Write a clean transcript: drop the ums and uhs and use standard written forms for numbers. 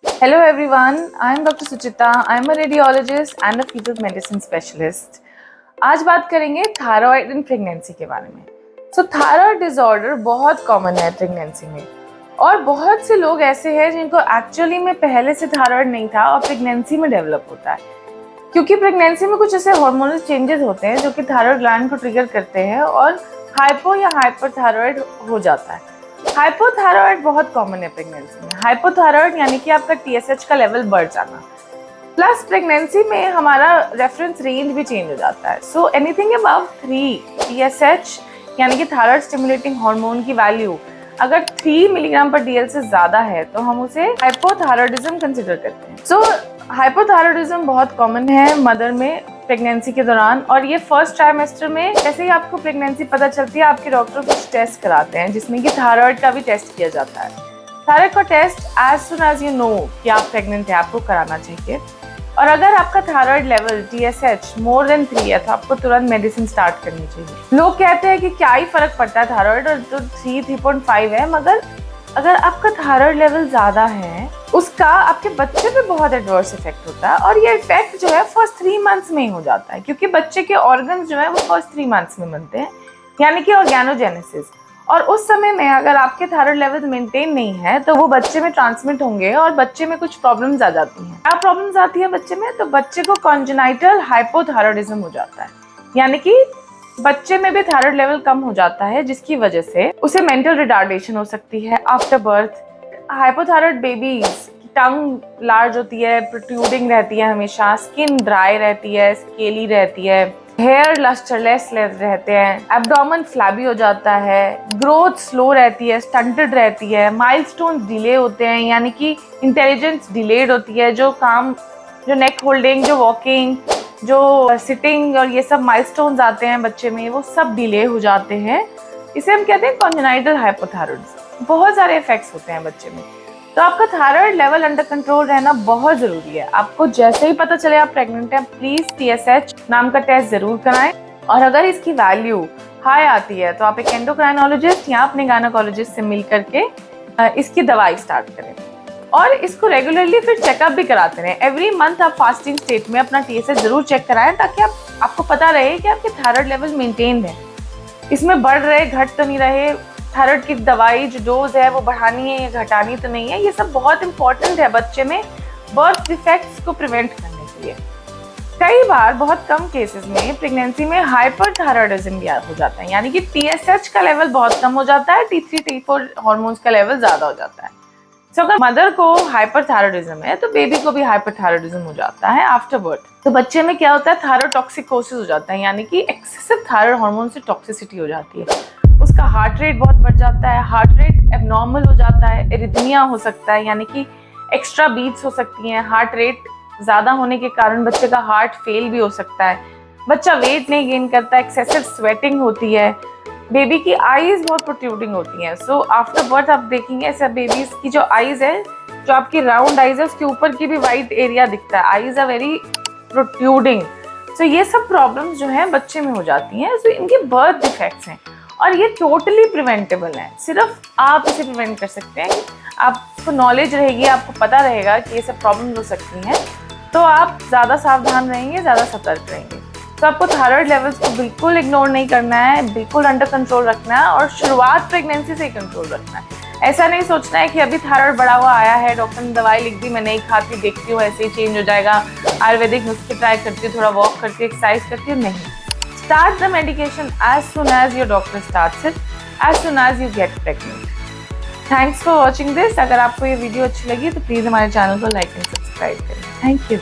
Hello everyone, I am Dr. Suchita. I am a radiologist and a fetal medicine specialist. आज बात करेंगे thyroid in pregnancy के बारे में। थायराइड डिसऑर्डर बहुत कॉमन है प्रेगनेंसी में और बहुत से लोग ऐसे हैं जिनको एक्चुअली में पहले से थायराइड नहीं था और प्रेगनेंसी में डेवलप होता है, क्योंकि प्रेगनेंसी में कुछ ऐसे हार्मोनल चेंजेस होते हैं जो कि थायराइड ग्लैंड को ट्रिगर करते हैं और हाइपो या हाइपरथायराइड हो जाता है। हाइपोथायराइड बहुत कॉमन है प्रेगनेंसी में। हाइपोथायराइड यानी कि आपका TSH का लेवल बढ़ जाना, प्लस प्रेगनेंसी में हमारा रेफरेंस रेंज भी चेंज हो जाता है। सो एनीथिंग अबव 3 TSH यानी कि थायराइड स्टिमुलेटिंग हार्मोन की वैल्यू अगर 3 मिलीग्राम पर DL से ज्यादा है तो हम उसे हाइपोथायराइडिज्म कंसिडर करते हैं। हाइपोथायराइडिज्म बहुत कॉमन है मदर में प्रेगनेंसी के दौरान, और ये फर्स्ट ट्राइमेस्टर में जैसे ही आपको प्रेगनेंसी पता चलती है आपके डॉक्टर कुछ टेस्ट कराते हैं जिसमें कि थायराइड का भी टेस्ट किया जाता है। थायराइड का test as soon as you know कि आप प्रेग्नेंट हैं आपको कराना चाहिए, और अगर आपका thyroid level TSH more than 3 है तो आपको तुरंत मेडिसिन स्टार्ट करनी चाहिए। लोग कहते हैं कि क्या ही फर्क पड़ता है थायराइड और जो 3.5 है, मगर अगर आपका थायराइड लेवल ज्यादा है उसका आपके बच्चे पे बहुत एडवर्स इफेक्ट होता है, और ये इफेक्ट जो है फर्स्ट 3 मंथ्स में ही हो जाता है, क्योंकि बच्चे के ऑर्गन्स जो है वो फर्स्ट 3 मंथ्स में बनते हैं, यानी कि ऑर्गेनोजेनेसिस। और उस समय में अगर आपके थायराइड लेवल मेंटेन नहीं है तो वो बच्चे में ट्रांसमिट होंगे और बच्चे में कुछ प्रॉब्लम्स आ जाती हैं। क्या प्रॉब्लम्स आती है बच्चे में? तो बच्चे को कॉन्जेनाइटल हाइपोथायराइडिज्म हो जाता है, यानी कि बच्चे में भी थायराइड लेवल कम हो जाता है, जिसकी वजह से उसे मेंटल रिटार्डेशन हो सकती है आफ्टर बर्थ। हाइपोथायराइड बेबीज की टंग लार्ज होती है, प्रोट्रूडिंग रहती है हमेशा, स्किन ड्राई रहती है, स्केली रहती है, हेयर लस्टरलेस रहते हैं, एब्डोमेन फ्लैबी हो जाता है, ग्रोथ स्लो रहती है, स्टंटेड रहती है, माइलस्टोन्स डिले होते हैं, यानी कि इंटेलिजेंस डिलेड होती है, जो काम जो नेक होल्डिंग, जो वॉकिंग, जो सिटिंग और ये सब माइलस्टोन्स आते हैं बच्चे में वो सब डिले हो जाते हैं। इसे हम कहते हैं कॉन्जेनाइटल हाइपोथायराइडिज्म। बहुत सारे इफेक्ट्स होते हैं बच्चे में, तो आपका थायराइड लेवल अंडर कंट्रोल रहना बहुत जरूरी है। आपको जैसे ही पता चले आप प्रेग्नेंट हैं प्लीज TSH नाम का टेस्ट जरूर कराएं, और अगर इसकी वैल्यू हाई आती है तो आप एक एंडोक्राइनोलॉजिस्ट या अपने गायनेकोलॉजिस्ट से मिल करके इसकी दवाई स्टार्ट करें, और इसको रेगुलरली फिर चेकअप भी कराते रहें। एवरी मंथ आप फास्टिंग स्टेट में अपना TSH जरूर चेक कराएं, ताकि आपको पता रहे कि आपके थायराइड लेवल मेंटेन है, इसमें बढ़ रहे घट तो नहीं रहे, थायराइड की दवाई जो डोज है वो बढ़ानी है या घटानी तो नहीं है। ये सब बहुत इंपॉर्टेंट है बच्चे में बर्थ डिफेक्ट्स को प्रिवेंट करने के लिए। कई बार बहुत कम केसेस में प्रेगनेंसी में हाइपरथायराइडिज्म भी हो जाता है, यानी कि TSH का लेवल बहुत कम हो जाता है, T3 T4 हार्मोन्स का लेवल ज्यादा हो जाता है। अगर मदर को हाइपरथायराइडिज्म है तो बेबी को भी हाइपरथायराइडिज्म हो जाता है आफ्टर बर्थ। तो बच्चे में क्या होता है, थायरोटॉक्सिकोसिस हो जाता है, यानी कि एक्सेसिव थायराइड हार्मोन से टॉक्सिसिटी हो जाती है। उसका हार्ट रेट बहुत बढ़ जाता है, हार्ट रेट एबनॉर्मल हो जाता है, एरिथमिया हो सकता है, यानी कि एक्स्ट्रा बीट्स हो सकती हैं। हार्ट रेट ज्यादा होने के कारण बच्चे का हार्ट फेल भी हो सकता है, बच्चा वेट नहीं गेन करता, एक्सेसिव स्वेटिंग होती है, बेबी की आईज बहुत प्रोट्रूडिंग होती हैं। सो आफ्टर बर्थ आप देखेंगे ऐसा बेबीज की जो आईज है, जो आपकी राउंड आईज है उसके ऊपर की भी वाइट एरिया दिखता है, आईज आर वेरी प्रोट्रूडिंग। सो ये सब प्रॉब्लम्स जो है बच्चे में हो जाती हैं। सो इनके बर्थ डिफेक्ट्स हैं और ये टोटली प्रिवेंटेबल है, सिर्फ आप इसे प्रिवेंट कर सकते हैं। आपको नॉलेज रहेगी, आपको पता रहेगा कि ये सब प्रॉब्लम हो सकती हैं, तो आप ज़्यादा सावधान रहेंगे, ज़्यादा सतर्क रहेंगे। तो आपको थायराइड लेवल्स को बिल्कुल इग्नोर नहीं करना है, बिल्कुल अंडर कंट्रोल रखना है, और शुरुआत प्रेगनेंसी से ही कंट्रोल रखना है। ऐसा नहीं सोचना है कि अभी थायराइड बढ़ा हुआ आया है, डॉक्टर ने दवाई लिख दी, मैं नहीं खाती, देखती हूँ ऐसे ही चेंज हो जाएगा, आयुर्वेदिक नुस्खे ट्राई करती हूँ, थोड़ा वॉक करती हूँ, एक्सरसाइज करती हूँ। नहीं, start the medication as soon as your doctor starts it, as soon as you get pregnant. Thanks for watching this. अगर आपको ये वीडियो अच्छी लगी तो प्लीज़ हमारे चैनल को लाइक एंड सब्सक्राइब करें। Thank you.